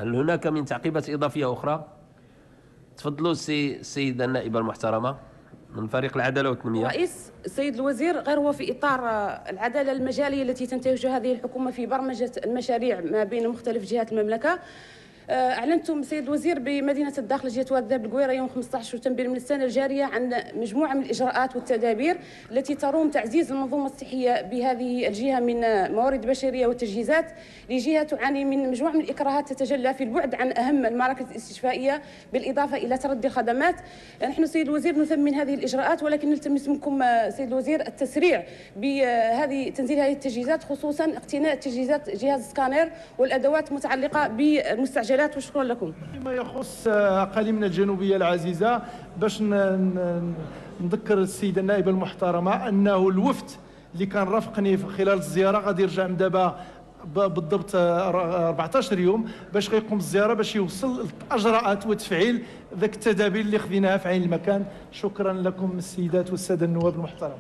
هل هناك من تعقيبات إضافية أخرى؟ تفضلوا السيدة النائبة المحترمة من فريق العدالة والتنمية. رئيس السيد الوزير، غير هو في إطار العدالة المجالية التي تنتهجها هذه الحكومة في برمجة المشاريع ما بين مختلف جهات المملكة. أعلنتم سيد الوزير بمدينة الداخلية واد بالقويرة يوم 15 شتنبر من السنة الجارية عن مجموعة من الإجراءات والتدابير التي تروم تعزيز المنظومة الصحية بهذه الجهة من موارد بشرية وتجهيزات لجهة تعاني من مجموعة من الإكراهات تتجلى في البعد عن أهم المراكز الاستشفائية بالإضافة إلى تردي الخدمات. نحن سيد الوزير نثمن هذه الإجراءات، ولكن نلتمس منكم سيد الوزير التسريع بهذه تنزيل هذه التجهيزات، خصوصا اقتناء تجهيزات جهاز سكانر والأدوات المتعلقة بالمستعجلات. وشكرا لكم. فيما يخص أقاليمنا الجنوبية العزيزة، باش نذكر السيدة النائبة المحترمة أنه الوفد اللي كان رافقني خلال الزيارة غادي يرجع من دابا بالضبط 14 يوم باش غيقوم بالزيارة باش يوصل الإجراءات وتفعيل ذاك التدابير اللي خذيناها في عين المكان. شكرا لكم السيدات والسادة النواب المحترمين.